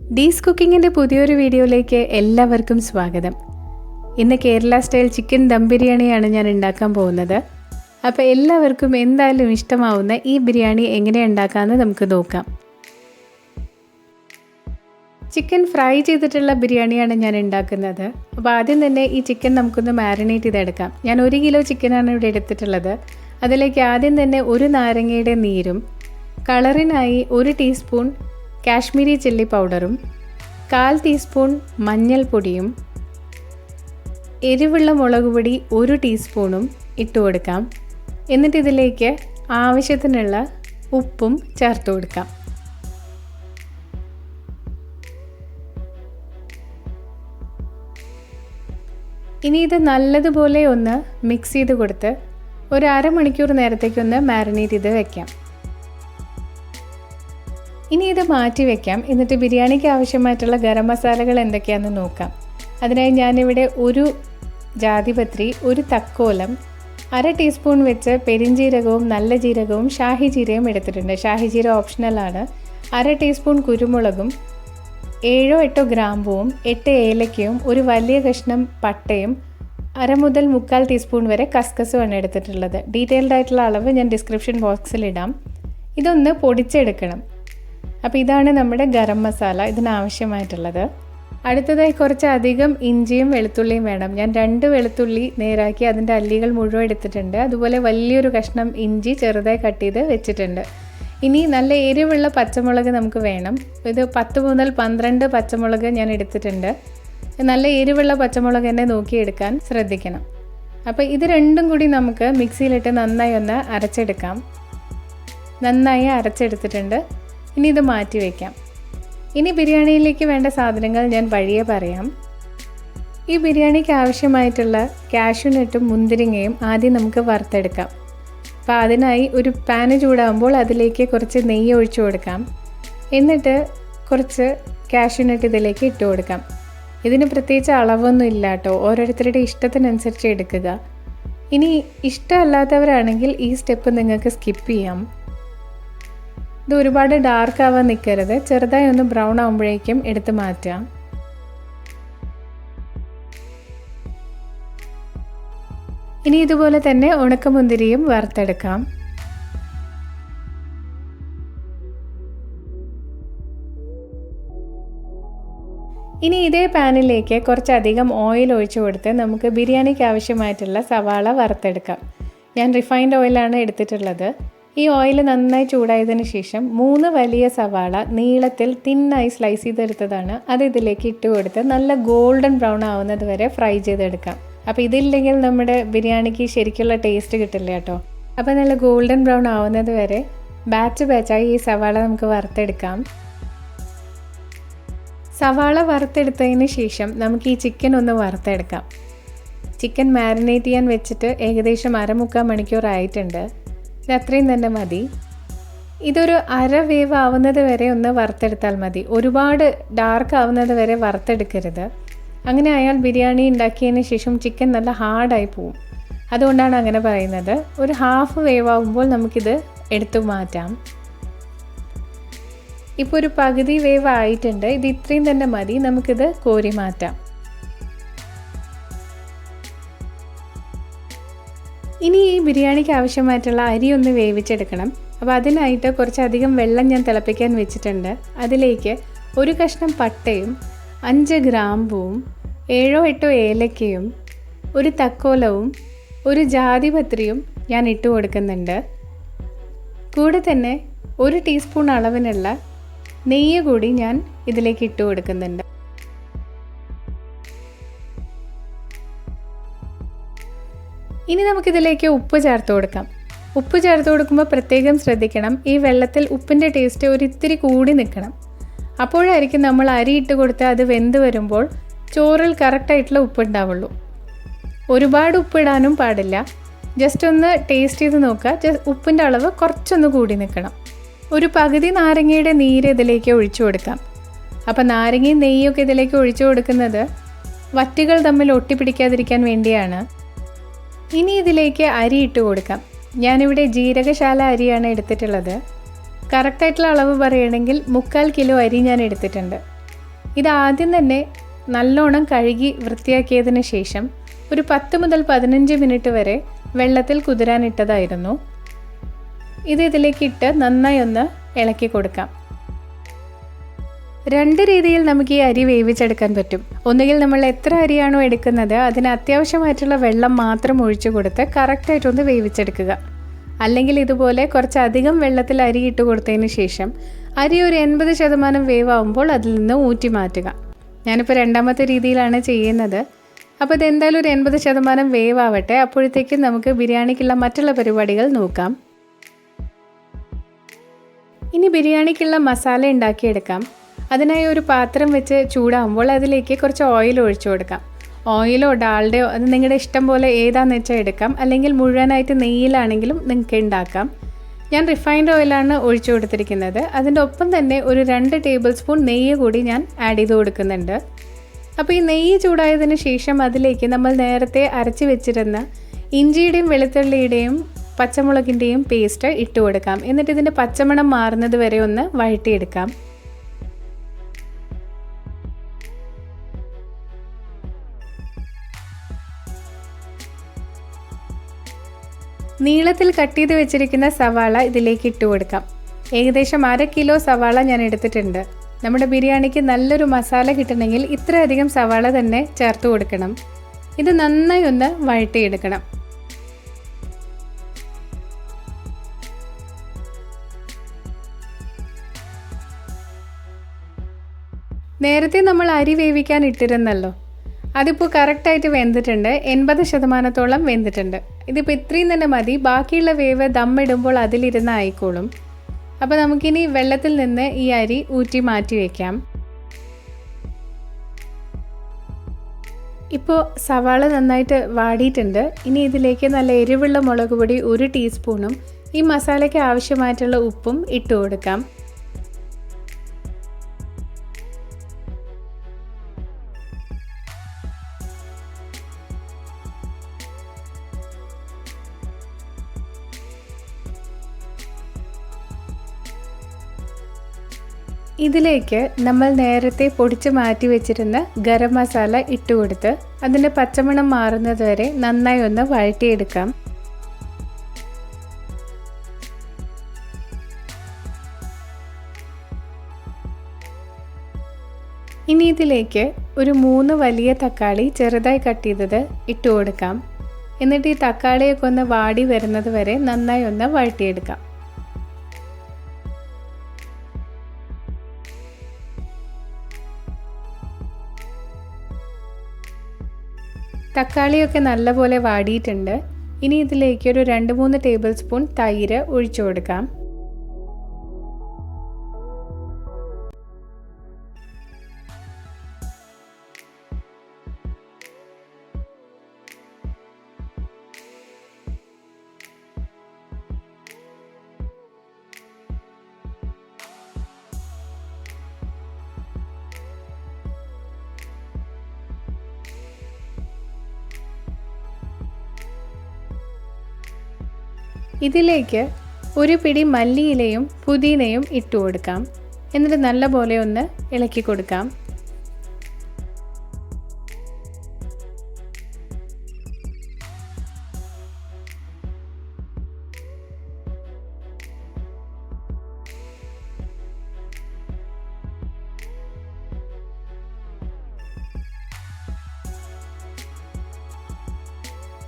ഡീസ് കുക്കിങ്ങിൻ്റെ പുതിയൊരു വീഡിയോയിലേക്ക് എല്ലാവർക്കും സ്വാഗതം. ഇന്ന് കേരള സ്റ്റൈൽ ചിക്കൻ ദം ബിരിയാണിയാണ് ഞാൻ ഉണ്ടാക്കാൻ പോകുന്നത്. അപ്പോൾ എല്ലാവർക്കും എന്തായാലും ഇഷ്ടമാവുന്ന ഈ ബിരിയാണി എങ്ങനെ ഉണ്ടാക്കാമെന്ന് നമുക്ക് നോക്കാം. ചിക്കൻ ഫ്രൈ ചെയ്തിട്ടുള്ള ബിരിയാണിയാണ് ഞാൻ ഉണ്ടാക്കുന്നത്. അപ്പോൾ ആദ്യം തന്നെ ഈ ചിക്കൻ നമുക്കൊന്ന് മാരിനേറ്റ് ചെയ്തെടുക്കാം. ഞാൻ 1 കിലോ ചിക്കനാണ് ഇവിടെ എടുത്തിട്ടുള്ളത്. അതിലേക്ക് ആദ്യം തന്നെ ഒരു നാരങ്ങയുടെ നീരും, കളറിനായി 1 ടീസ്പൂൺ കാശ്മീരി ചില്ലി പൗഡറും, 1/4 ടീസ്പൂൺ മഞ്ഞൾപ്പൊടിയും, എരിവുള്ള മുളക് പൊടി 1 ടീസ്പൂണും ഇട്ട് കൊടുക്കാം. എന്നിട്ട് ഇതിലേക്ക് ആവശ്യത്തിനുള്ള ഉപ്പും ചേർത്ത് കൊടുക്കാം. ഇനി ഇത് നല്ലതുപോലെ ഒന്ന് മിക്സ് ചെയ്ത് കൊടുത്ത് ഒരു അരമണിക്കൂർ നേരത്തേക്കൊന്ന് മാരിനേറ്റ് ചെയ്ത് വെക്കാം. ഇനി ഇത് മാറ്റി വയ്ക്കാം. എന്നിട്ട് ബിരിയാണിക്ക് ആവശ്യമായിട്ടുള്ള ഗരം മസാലകൾ എന്തൊക്കെയാണെന്ന് നോക്കാം. അതിനായി ഞാനിവിടെ 1 ജാതിപത്രി, 1 തക്കോലം, 1/2 ടീസ്പൂൺ വെച്ച് പെരിഞ്ജീരകവും നല്ല ജീരകവും ഷാഹി ജീരയും എടുത്തിട്ടുണ്ട്. ഷാഹി ജീര ഓപ്ഷണലാണ്. 1/2 ടീസ്പൂൺ കുരുമുളകും, 7-8 ഗ്രാമ്പുവും, 8 ഏലക്കയും, ഒരു വലിയ കഷ്ണം പട്ടയും, 1/2 മുതൽ 3/4 ടീസ്പൂൺ വരെ കസ്കസുമാണ് എടുത്തിട്ടുള്ളത്. ഡീറ്റെയിൽഡ് ആയിട്ടുള്ള അളവ് ഞാൻ ഡിസ്ക്രിപ്ഷൻ ബോക്സിലിടാം. ഇതൊന്ന് പൊടിച്ചെടുക്കണം. അപ്പോൾ ഇതാണ് നമ്മുടെ ഗരം മസാല ഇതിനാവശ്യമായിട്ടുള്ളത്. അടുത്തതായി കുറച്ചധികം ഇഞ്ചിയും വെളുത്തുള്ളിയും വേണം. ഞാൻ 2 വെളുത്തുള്ളി നേരാക്കി അതിൻ്റെ അല്ലികൾ മുഴുവൻ എടുത്തിട്ടുണ്ട്. അതുപോലെ വലിയൊരു കഷ്ണം ഇഞ്ചി ചെറുതായി കട്ട് ചെയ്ത് വെച്ചിട്ടുണ്ട്. ഇനി നല്ല എരിവുള്ള പച്ചമുളക് നമുക്ക് വേണം. ഇത് 10 മുതൽ 12 പച്ചമുളക് ഞാൻ എടുത്തിട്ടുണ്ട്. നല്ല എരിവുള്ള പച്ചമുളക് തന്നെ നോക്കിയെടുക്കാൻ ശ്രദ്ധിക്കണം. അപ്പോൾ ഇത് രണ്ടും കൂടി നമുക്ക് മിക്സിയിലിട്ട് നന്നായി ഒന്ന് അരച്ചെടുക്കാം. നന്നായി അരച്ചെടുത്തിട്ടുണ്ട്. ഇനി ഇത് മാറ്റി വയ്ക്കാം. ഇനി ബിരിയാണിയിലേക്ക് വേണ്ട സാധനങ്ങൾ ഞാൻ വഴിയെ പറയാം. ഈ ബിരിയാണിക്ക് ആവശ്യമായിട്ടുള്ള കാഷ്യൂനട്ടും മുന്തിരിങ്ങയും ആദ്യം നമുക്ക് വറുത്തെടുക്കാം. അപ്പോൾ അതിനായി ഒരു പാന് ചൂടാകുമ്പോൾ അതിലേക്ക് കുറച്ച് നെയ്യ് ഒഴിച്ചു കൊടുക്കാം. എന്നിട്ട് കുറച്ച് കാഷ്യൂനട്ട് ഇതിലേക്ക് ഇട്ട് കൊടുക്കാം. ഇതിന് പ്രത്യേകിച്ച് അളവൊന്നും ഇല്ല കേട്ടോ, ഓരോരുത്തരുടെ ഇഷ്ടത്തിനനുസരിച്ച് എടുക്കുക. ഇനി ഇഷ്ടമല്ലാത്തവരാണെങ്കിൽ ഈ സ്റ്റെപ്പ് നിങ്ങൾക്ക് സ്കിപ്പ് ചെയ്യാം. ഇത് ഒരുപാട് ഡാർക്ക് ആവാൻ നിൽക്കരുത്. ചെറുതായി ഒന്ന് ബ്രൗൺ ആകുമ്പോഴേക്കും എടുത്ത് മാറ്റാം. ഇനി ഇതുപോലെ തന്നെ ഉണക്കമുന്തിരിയും വറുത്തെടുക്കാം. ഇനി ഇതേ പാനിലേക്ക് കുറച്ചധികം ഓയിൽ ഒഴിച്ചു കൊടുത്ത് നമുക്ക് ബിരിയാണിക്ക് ആവശ്യമായിട്ടുള്ള സവാള വറുത്തെടുക്കാം. ഞാൻ റിഫൈൻഡ് ഓയിലാണ് എടുത്തിട്ടുള്ളത്. ഈ ഓയിൽ നന്നായി ചൂടായതിന് ശേഷം 3 വലിയ സവാള നീളത്തിൽ തിന്നായി സ്ലൈസ് ചെയ്തെടുത്തതാണ്. അത് ഇതിലേക്ക് ഇട്ട് കൊടുത്ത് നല്ല ഗോൾഡൻ ബ്രൗൺ ആവുന്നത് വരെ ഫ്രൈ ചെയ്തെടുക്കാം. അപ്പോൾ ഇതില്ലെങ്കിൽ നമ്മുടെ ബിരിയാണിക്ക് ശരിക്കുള്ള ടേസ്റ്റ് കിട്ടില്ല കേട്ടോ. അപ്പോൾ നല്ല ഗോൾഡൻ ബ്രൗൺ ആവുന്നത് വരെ ബാച്ചായി ഈ സവാള നമുക്ക് വറുത്തെടുക്കാം. സവാള വറുത്തെടുത്തതിന് ശേഷം നമുക്ക് ഈ ചിക്കൻ ഒന്ന് വറുത്തെടുക്കാം. ചിക്കൻ മാരിനേറ്റ് ചെയ്യാൻ വെച്ചിട്ട് ഏകദേശം 1/2 മണിക്കൂർ ആയിട്ടുണ്ട്. ഇത് അത്രയും തന്നെ മതി. ഇതൊരു അര വേവ് ആവുന്നത് വരെ ഒന്ന് വറുത്തെടുത്താൽ മതി. ഒരുപാട് ഡാർക്ക് ആവുന്നത് വരെ വറുത്തെടുക്കരുത്. അങ്ങനെ ആയാൽ ബിരിയാണി ഉണ്ടാക്കിയതിന് ശേഷം ചിക്കൻ നല്ല ഹാർഡായി പോവും. അതുകൊണ്ടാണ് അങ്ങനെ പറയുന്നത്. ഒരു ഹാഫ് വേവ് ആവുമ്പോൾ നമുക്കിത് എടുത്തു മാറ്റാം. ഇപ്പോൾ ഒരു പകുതി വേവ് ആയിട്ടുണ്ട്. ഇത് ഇത്രയും തന്നെ മതി. നമുക്കിത് കോരി മാറ്റാം. ഇനി ഈ ബിരിയാണിക്ക് ആവശ്യമായിട്ടുള്ള അരി ഒന്ന് വേവിച്ചെടുക്കണം. അപ്പോൾ അതിനായിട്ട് കുറച്ചധികം വെള്ളം ഞാൻ തിളപ്പിക്കാൻ വെച്ചിട്ടുണ്ട്. അതിലേക്ക് 1 കഷ്ണം പട്ടയും, 5 ഗ്രാമ്പുവും, 7-8 ഏലക്കയും, 1 തക്കോലവും, 1 ജാതിപത്രിയും ഞാൻ ഇട്ട് കൊടുക്കുന്നുണ്ട്. കൂടെ തന്നെ 1 ടീസ്പൂൺ അളവിനുള്ള നെയ്യ് കൂടി ഞാൻ ഇതിലേക്ക് ഇട്ട് കൊടുക്കുന്നുണ്ട്. ഇനി നമുക്കിതിലേക്ക് ഉപ്പ് ചേർത്ത് കൊടുക്കാം. ഉപ്പ് ചേർത്ത് കൊടുക്കുമ്പോൾ പ്രത്യേകം ശ്രദ്ധിക്കണം. ഈ വെള്ളത്തിൽ ഉപ്പിൻ്റെ ടേസ്റ്റ് ഒരിത്തിരി കൂടി നിൽക്കണം. അപ്പോഴായിരിക്കും നമ്മൾ അരി ഇട്ട് കൊടുത്ത് അത് വെന്ത് വരുമ്പോൾ ചോറിൽ കറക്റ്റായിട്ടുള്ള ഉപ്പ് ഉണ്ടാവുള്ളൂ. ഒരുപാട് ഉപ്പിടാനും പാടില്ല. ജസ്റ്റ് ഒന്ന് ടേസ്റ്റ് ചെയ്ത് നോക്കുക. ഉപ്പിൻ്റെ അളവ് കുറച്ചൊന്ന് കൂടി നിൽക്കണം. ഒരു പകുതി നാരങ്ങയുടെ നീര് ഇതിലേക്ക് ഒഴിച്ചു കൊടുക്കാം. അപ്പോൾ നാരങ്ങയും നെയ്യൊക്കെ ഇതിലേക്ക് ഒഴിച്ചു കൊടുക്കുന്നത് വറ്റുകൾ തമ്മിൽ ഒട്ടിപ്പിടിക്കാതിരിക്കാൻ വേണ്ടിയാണ്. ഇനി ഇതിലേക്ക് അരി ഇട്ട് കൊടുക്കാം. ഞാനിവിടെ ജീരകശാല അരിയാണ് എടുത്തിട്ടുള്ളത്. കറക്റ്റായിട്ടുള്ള അളവ് പറയുകയാണെങ്കിൽ 3/4 കിലോ അരി ഞാൻ എടുത്തിട്ടുണ്ട്. ഇത് ആദ്യം തന്നെ നല്ലോണം കഴുകി വൃത്തിയാക്കിയതിന് ശേഷം ഒരു 10 മുതൽ 15 മിനിറ്റ് വരെ വെള്ളത്തിൽ കുതിരാനിട്ടതായിരുന്നു. ഇത് ഇതിലേക്കിട്ട് നന്നായി ഒന്ന് ഇളക്കി കൊടുക്കാം. 2 രീതിയിൽ നമുക്ക് ഈ അരി വേവിച്ചെടുക്കാൻ പറ്റും. ഒന്നുകിൽ നമ്മൾ എത്ര അരിയാണോ എടുക്കുന്നത് അതിന് അത്യാവശ്യമായിട്ടുള്ള വെള്ളം മാത്രം ഒഴിച്ചു കൊടുത്ത് കറക്റ്റായിട്ടൊന്ന് വേവിച്ചെടുക്കുക. അല്ലെങ്കിൽ ഇതുപോലെ കുറച്ചധികം വെള്ളത്തിൽ അരി ഇട്ട് കൊടുത്തതിന് ശേഷം അരി ഒരു 80% വേവാകുമ്പോൾ അതിൽ നിന്ന് ഊറ്റി മാറ്റുക. ഞാനിപ്പോൾ രണ്ടാമത്തെ രീതിയിലാണ് ചെയ്യുന്നത്. അപ്പോൾ ഇതെന്തായാലും ഒരു 80% വേവാവട്ടെ. അപ്പോഴത്തേക്കും നമുക്ക് ബിരിയാണിക്കുള്ള മറ്റുള്ള പരിപാടികൾ നോക്കാം. ഇനി ബിരിയാണിക്കുള്ള മസാല ഉണ്ടാക്കിയെടുക്കാം. അതിനായി ഒരു പാത്രം വെച്ച് ചൂടാകുമ്പോൾ അതിലേക്ക് കുറച്ച് ഓയിൽ ഒഴിച്ചു കൊടുക്കാം. ഓയിലോ ഡാൽഡയോ അത് നിങ്ങളുടെ ഇഷ്ടം പോലെ ഏതാണെന്ന് വെച്ചാൽ എടുക്കാം. അല്ലെങ്കിൽ മുഴുവനായിട്ട് നെയ്യിലാണെങ്കിലും നിങ്ങൾക്ക് ഉണ്ടാക്കാം. ഞാൻ റിഫൈൻഡ് ഓയിലാണ് ഒഴിച്ചു കൊടുത്തിരിക്കുന്നത്. അതിൻ്റെ ഒപ്പം തന്നെ ഒരു 2 ടേബിൾ സ്പൂൺ നെയ്യ് കൂടി ഞാൻ ആഡ് ചെയ്ത് കൊടുക്കുന്നുണ്ട്. അപ്പോൾ ഈ നെയ്യ് ചൂടായതിന് ശേഷം അതിലേക്ക് നമ്മൾ നേരത്തെ അരച്ച് വെച്ചിരുന്ന ഇഞ്ചിയുടെയും വെളുത്തുള്ളിയുടെയും പച്ചമുളകിൻ്റെയും പേസ്റ്റ് ഇട്ട് കൊടുക്കാം. എന്നിട്ട് ഇതിൻ്റെ പച്ചമണം മാറുന്നത് വരെ ഒന്ന് വഴറ്റിയെടുക്കാം. നീളത്തിൽ കട്ട് ചെയ്ത് വെച്ചിരിക്കുന്ന സവാള ഇതിലേക്ക് ഇട്ട് കൊടുക്കാം. ഏകദേശം 1/2 കിലോ സവാള ഞാൻ എടുത്തിട്ടുണ്ട്. നമ്മുടെ ബിരിയാണിക്ക് നല്ലൊരു മസാല കിട്ടണമെങ്കിൽ ഇത്രയധികം സവാള തന്നെ ചേർത്ത് കൊടുക്കണം. ഇത് നന്നായി ഒന്ന് വഴറ്റിയെടുക്കണം. നേരത്തെ നമ്മൾ അരി വേവിക്കാൻ ഇട്ടിരുന്നല്ലോ, അതിപ്പോൾ കറക്റ്റായിട്ട് വെന്തിട്ടുണ്ട്. 80%-ഓളം വെന്തിട്ടുണ്ട്. ഇതിപ്പോൾ ഇത്രയും തന്നെ മതി. ബാക്കിയുള്ള വേവ് ദമ്മിടുമ്പോൾ അതിലിരുന്ന് ആയിക്കോളും. അപ്പോൾ നമുക്കിനി വെള്ളത്തിൽ നിന്ന് ഈ അരി ഊറ്റി മാറ്റി വയ്ക്കാം. ഇപ്പോൾ സവാള നന്നായിട്ട് വാടിയിട്ടുണ്ട്. ഇനി ഇതിലേക്ക് നല്ല എരിവുള്ള മുളക് പൊടി 1 ടീസ്പൂണും ഈ മസാലയ്ക്ക് ആവശ്യമായിട്ടുള്ള ഉപ്പും ഇട്ട് കൊടുക്കാം. ഇതിലേക്ക് നമ്മൾ നേരത്തെ പൊടിച്ച് മാറ്റി വെച്ചിരുന്ന ഗരം മസാല ഇട്ട് കൊടുത്ത് അതിൻ്റെ പച്ചമണം മാറുന്നത് വരെ നന്നായി ഒന്ന് വഴറ്റിയെടുക്കാം. ഇനി ഇതിലേക്ക് ഒരു 3 വലിയ തക്കാളി ചെറുതായി കട്ട് ചെയ്തത് ഇട്ട് കൊടുക്കാം. എന്നിട്ട് ഈ തക്കാളിയൊക്കെ ഒന്ന് വാടി വരുന്നത് വരെ നന്നായി ഒന്ന് വഴറ്റിയെടുക്കാം. തക്കാളിയൊക്കെ നല്ലപോലെ വാടിയിട്ടുണ്ട്. ഇനി ഇതിലേക്ക് ഒരു 2-3 ടേബിൾ സ്പൂൺ തൈര് ഒഴിച്ചു കൊടുക്കാം. ഇതിലേക്ക് ഒരു പിടി മല്ലിയിലയും പുതിനയും ഇട്ട് കൊടുക്കാം. എന്നിട്ട് നല്ലപോലെ ഒന്ന് ഇളക്കി കൊടുക്കാം.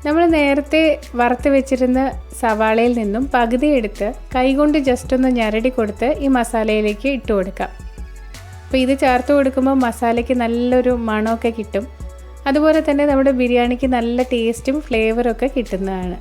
നമ്മൾ നേരത്തെ വറുത്ത് വെച്ചിരുന്ന സവാളയിൽ നിന്നും പകുതി എടുത്ത് കൈകൊണ്ട് ജസ്റ്റ് ഒന്ന് ഞരടി കൊടുത്ത് ഈ മസാലയിലേക്ക് ഇട്ട് കൊടുക്കാം. അപ്പോൾ ഇത് ചേർത്ത് കൊടുക്കുമ്പോൾ മസാലയ്ക്ക് നല്ലൊരു മണമൊക്കെ കിട്ടും. അതുപോലെ തന്നെ നമ്മുടെ ബിരിയാണിക്ക് നല്ല ടേസ്റ്റും ഫ്ലേവറൊക്കെ കിട്ടുന്നതാണ്.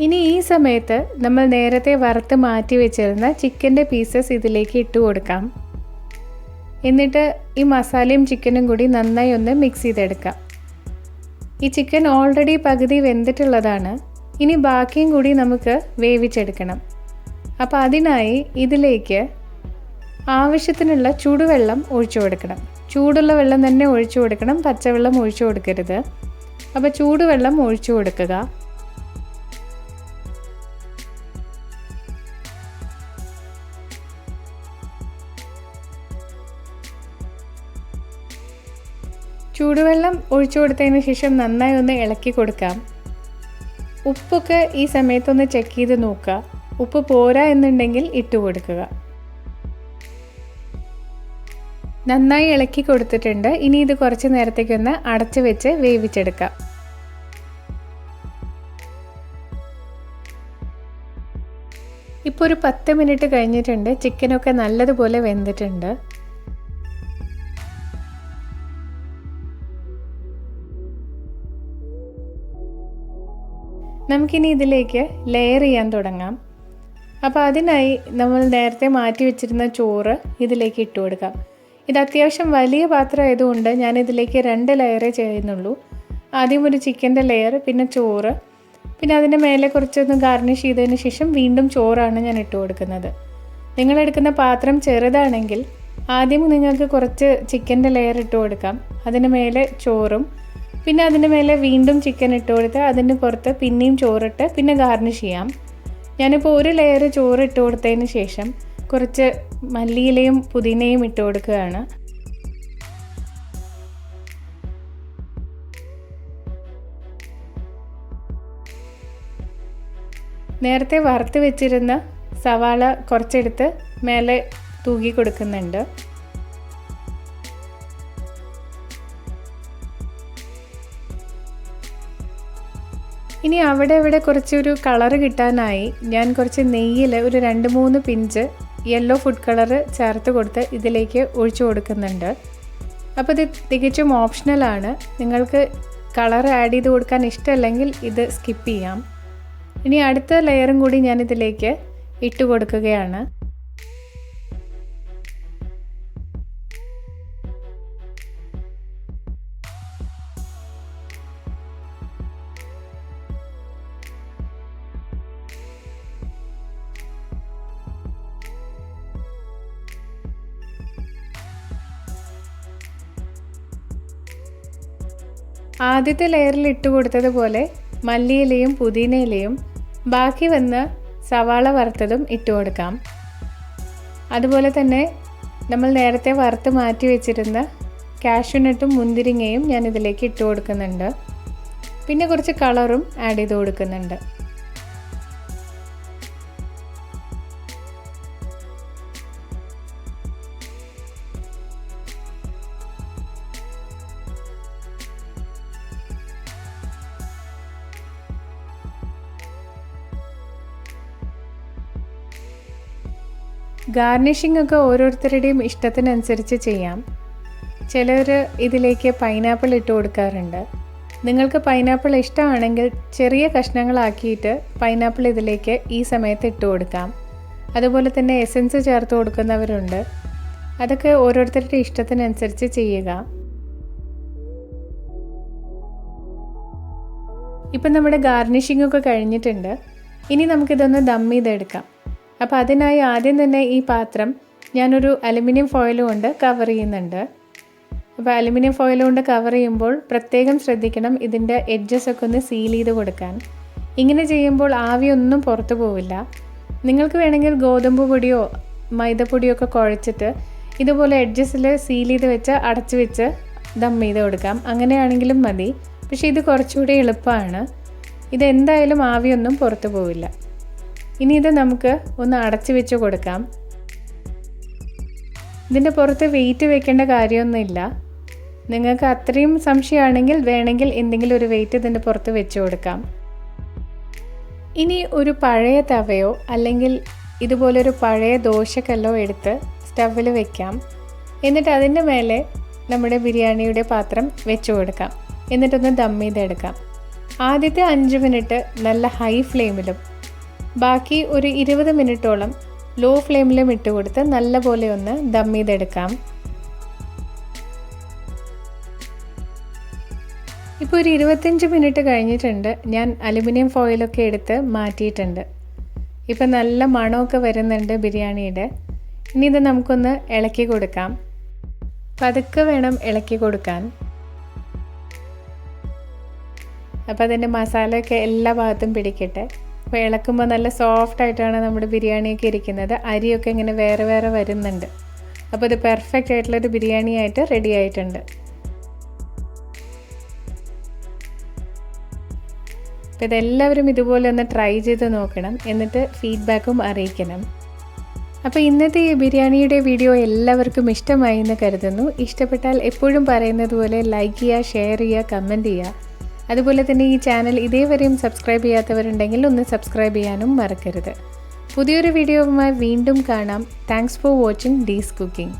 ഇനി ഈ സമയത്ത് നമ്മൾ നേരത്തെ വറുത്ത് മാറ്റി വെച്ചിരുന്ന ചിക്കൻ്റെ പീസസ് ഇതിലേക്ക് ഇട്ട് കൊടുക്കാം. എന്നിട്ട് ഈ മസാലയും ചിക്കനും കൂടി നന്നായി ഒന്ന് മിക്സ് ചെയ്തെടുക്കാം. ഈ ചിക്കൻ ഓൾറെഡി പകുതി വെന്തിട്ടുള്ളതാണ്. ഇനി ബാക്കിയും കൂടി നമുക്ക് വേവിച്ചെടുക്കണം. അപ്പോൾ അതിനായി ഇതിലേക്ക് ആവശ്യത്തിനുള്ള ചൂടുവെള്ളം ഒഴിച്ചു കൊടുക്കണം. ചൂടുള്ള വെള്ളം തന്നെ ഒഴിച്ചു കൊടുക്കണം, പച്ചവെള്ളം ഒഴിച്ചു കൊടുക്കരുത്. അപ്പോൾ ചൂടുവെള്ളം ഒഴിച്ചു കൊടുക്കുക. ചൂടുവെള്ളം ഒഴിച്ചു കൊടുത്തതിന് ശേഷം നന്നായി ഒന്ന് ഇളക്കി കൊടുക്കാം. ഉപ്പൊക്കെ ഈ സമയത്തൊന്ന് ചെക്ക് ചെയ്ത് നോക്കുക. ഉപ്പ് പോരാ എന്നുണ്ടെങ്കിൽ ഇട്ട് കൊടുക്കുക. നന്നായി ഇളക്കി കൊടുത്തിട്ടുണ്ട്. ഇനി ഇത് കുറച്ച് നേരത്തേക്കൊന്ന് അടച്ചു വെച്ച് വേവിച്ചെടുക്കാം. ഇപ്പോൾ ഒരു 10 മിനിറ്റ് കഴിഞ്ഞിട്ടുണ്ട്. ചിക്കനൊക്കെ നല്ലതുപോലെ വെന്തിട്ടുണ്ട്. നമുക്കിനി ഇതിലേക്ക് ലെയർ ചെയ്യാൻ തുടങ്ങാം. അപ്പോൾ അതിനായി നമ്മൾ നേരത്തെ മാറ്റി വെച്ചിരുന്ന ചോറ് ഇതിലേക്ക് ഇട്ട് കൊടുക്കാം. ഇത് അത്യാവശ്യം വലിയ പാത്രം ആയതുകൊണ്ട് ഞാനിതിലേക്ക് 2 ലെയറേ ചെയ്യുന്നുള്ളൂ. ആദ്യം ഒരു ചിക്കൻ്റെ ലെയർ, പിന്നെ ചോറ്, പിന്നെ അതിൻ്റെ മേലെ കുറച്ചൊന്ന് ഗാർണിഷ് ചെയ്തതിന് ശേഷം വീണ്ടും ചോറാണ് ഞാൻ ഇട്ട് കൊടുക്കുന്നത്. നിങ്ങളെടുക്കുന്ന പാത്രം ചെറുതാണെങ്കിൽ ആദ്യം നിങ്ങൾക്ക് കുറച്ച് ചിക്കൻ്റെ ലെയർ ഇട്ട് കൊടുക്കാം. അതിന് മേലെ ചോറും, പിന്നെ അതിന് മേലെ വീണ്ടും ചിക്കൻ ഇട്ട് കൊടുത്ത് അതിന് പുറത്ത് പിന്നെയും ചോറിട്ട് പിന്നെ ഗാർണിഷ് ചെയ്യാം. ഞാനിപ്പോൾ ഒരു ലെയർ ചോറ് ഇട്ട് കൊടുത്തതിന് ശേഷം കുറച്ച് മല്ലിയിലയും പുതിനയും ഇട്ട് കൊടുക്കുകയാണ്. നേരത്തെ വറുത്ത് വെച്ചിരുന്ന സവാള കുറച്ചെടുത്ത് മേലെ തൂക്കി കൊടുക്കുന്നുണ്ട്. ഇനി അവിടെ കുറച്ചൊരു കളറ് കിട്ടാനായി ഞാൻ കുറച്ച് നെയ്യിൽ ഒരു 2-3 പിഞ്ച് യെല്ലോ ഫുഡ് കളറ് ചേർത്ത് കൊടുത്ത് ഇതിലേക്ക് ഒഴിച്ചു കൊടുക്കുന്നുണ്ട്. അപ്പോൾ ഇത് തികച്ചും ഓപ്ഷണലാണ്. നിങ്ങൾക്ക് കളർ ആഡ് ചെയ്ത് കൊടുക്കാൻ ഇഷ്ടമല്ലെങ്കിൽ ഇത് സ്കിപ്പ് ചെയ്യാം. ഇനി അടുത്ത ലെയറും കൂടി ഞാനിതിലേക്ക് ഇട്ട് കൊടുക്കുകയാണ്. ആദ്യത്തെ ലെയറിൽ ഇട്ട് കൊടുത്തതുപോലെ മല്ലിയിലയും പുതിനയിലയും ബാക്കി വന്ന സവാള വറുത്തതും ഇട്ട് കൊടുക്കാം. അതുപോലെ തന്നെ നമ്മൾ നേരത്തെ വറുത്ത് മാറ്റി വെച്ചിരുന്ന കാഷ്യൂനട്ടും മുന്തിരിങ്ങയും ഞാൻ ഇതിലേക്ക് ഇട്ട് കൊടുക്കുന്നുണ്ട്. പിന്നെ കുറച്ച് കളറും ആഡ് ചെയ്ത് കൊടുക്കുന്നുണ്ട്. ഗാർണിഷിംഗ് ഒക്കെ ഓരോരുത്തരുടെയും ഇഷ്ടത്തിനനുസരിച്ച് ചെയ്യാം. ചിലർ ഇതിലേക്ക് പൈനാപ്പിൾ ഇട്ട് കൊടുക്കാറുണ്ട്. നിങ്ങൾക്ക് പൈനാപ്പിൾ ഇഷ്ടമാണെങ്കിൽ ചെറിയ കഷ്ണങ്ങളാക്കിയിട്ട് പൈനാപ്പിൾ ഇതിലേക്ക് ഈ സമയത്ത് ഇട്ട് കൊടുക്കാം. അതുപോലെ തന്നെ എസൻസ് ചേർത്ത് കൊടുക്കുന്നവരുണ്ട്. അതൊക്കെ ഓരോരുത്തരുടെ ഇഷ്ടത്തിനനുസരിച്ച് ചെയ്യുക. ഇപ്പം നമ്മുടെ ഗാർണിഷിംഗ് ഒക്കെ കഴിഞ്ഞിട്ടുണ്ട്. ഇനി നമുക്കിതൊന്ന് ദം ചെയ്തെടുക്കാം. അപ്പോൾ അതിനായി ആദ്യം തന്നെ ഈ പാത്രം ഞാനൊരു അലുമിനിയം ഫോയിൽ കൊണ്ട് കവർ ചെയ്യുന്നുണ്ട്. അപ്പോൾ അലുമിനിയം ഫോയിൽ കൊണ്ട് കവർ ചെയ്യുമ്പോൾ പ്രത്യേകം ശ്രദ്ധിക്കണം, ഇതിൻ്റെ എഡ്ജസ് ഒക്കെ ഒന്ന് സീൽ ചെയ്ത് കൊടുക്കാൻ. ഇങ്ങനെ ചെയ്യുമ്പോൾ ആവിയൊന്നും പുറത്തു പോവില്ല. നിങ്ങൾക്ക് വേണമെങ്കിൽ ഗോതമ്പ് പൊടിയോ മൈദപ്പൊടിയോ ഒക്കെ കുഴച്ചിട്ട് ഇതുപോലെ എഡ്ജസിൽ സീൽ ചെയ്ത് വെച്ച് അടച്ചു വെച്ച് ദം ചെയ്ത് കൊടുക്കാം. അങ്ങനെയാണെങ്കിലും മതി. പക്ഷേ ഇത് കുറച്ചുകൂടി എളുപ്പമാണ്. ഇതെന്തായാലും ആവിയൊന്നും പുറത്തു പോവില്ല. ഇനി ഇത് നമുക്ക് ഒന്ന് അടച്ചു വെച്ച് കൊടുക്കാം. ഇതിൻ്റെ പുറത്ത് വെയിറ്റ് വെക്കേണ്ട കാര്യമൊന്നുമില്ല. നിങ്ങൾക്ക് അത്രയും സംശയമാണെങ്കിൽ വേണമെങ്കിൽ എന്തെങ്കിലും ഒരു വെയിറ്റ് ഇതിൻ്റെ പുറത്ത് വെച്ച് കൊടുക്കാം. ഇനി ഒരു പഴയ തവയോ അല്ലെങ്കിൽ ഇതുപോലൊരു പഴയ ദോശക്കല്ലോ എടുത്ത് സ്റ്റവിൽ വെക്കാം. എന്നിട്ട് അതിൻ്റെ മേലെ നമ്മുടെ ബിരിയാണിയുടെ പാത്രം വെച്ച് കൊടുക്കാം. എന്നിട്ടൊന്ന് ദം ചെയ്തെടുക്കാം. ആദ്യത്തെ 5 മിനിറ്റ് നല്ല ഹൈ ഫ്ലെയിമിലും ബാക്കി ഒരു 20 മിനിറ്റോളം ലോ ഫ്ലെയിമിലും ഇട്ട് കൊടുത്ത് നല്ലപോലെ ഒന്ന് ദം ചെയ്തെടുക്കാം. ഇപ്പോൾ ഒരു 25 മിനിറ്റ് കഴിഞ്ഞിട്ടുണ്ട്. ഞാൻ അലുമിനിയം ഫോയിലൊക്കെ എടുത്ത് മാറ്റിയിട്ടുണ്ട്. ഇപ്പം നല്ല മണമൊക്കെ വരുന്നുണ്ട് ബിരിയാണിയുടെ. ഇനി ഇത് നമുക്കൊന്ന് ഇളക്കി കൊടുക്കാം. പതുക്കെ വേണം ഇളക്കി കൊടുക്കാൻ. അപ്പോൾ അതിൻ്റെ മസാലയൊക്കെ എല്ലാ ഭാഗത്തും പിടിക്കട്ടെ. അപ്പോൾ ഇളക്കുമ്പോൾ നല്ല സോഫ്റ്റായിട്ടാണ് നമ്മുടെ ബിരിയാണിയൊക്കെ ഇരിക്കുന്നത്. അരിയൊക്കെ ഇങ്ങനെ വേറെ വേറെ വരുന്നുണ്ട്. അപ്പോൾ ഇത് പെർഫെക്റ്റ് ആയിട്ടുള്ളൊരു ബിരിയാണി ആയിട്ട് റെഡി ആയിട്ടുണ്ട്. അപ്പോൾ ഇതെല്ലാവരും ഇതുപോലെ ഒന്ന് ട്രൈ ചെയ്ത് നോക്കണം. എന്നിട്ട് ഫീഡ്ബാക്കും അറിയിക്കണം. അപ്പോൾ ഇന്നത്തെ ഈ ബിരിയാണിയുടെ വീഡിയോ എല്ലാവർക്കും ഇഷ്ടമായി എന്ന് കരുതുന്നു. ഇഷ്ടപ്പെട്ടാൽ എപ്പോഴും പറയുന്നത് പോലെ ലൈക്ക് ചെയ്യുക, ഷെയർ ചെയ്യുക, കമൻറ്റ് ചെയ്യുക. അതുപോലെ തന്നെ ഈ ചാനൽ ഇതേവരെയും സബ്സ്ക്രൈബ് ചെയ്യാത്തവരുണ്ടെങ്കിൽ ഒന്ന് സബ്സ്ക്രൈബ് ചെയ്യാനും മറക്കരുത്. പുതിയൊരു വീഡിയോവുമായി വീണ്ടും കാണാം. Thanks for watching Dee's cooking.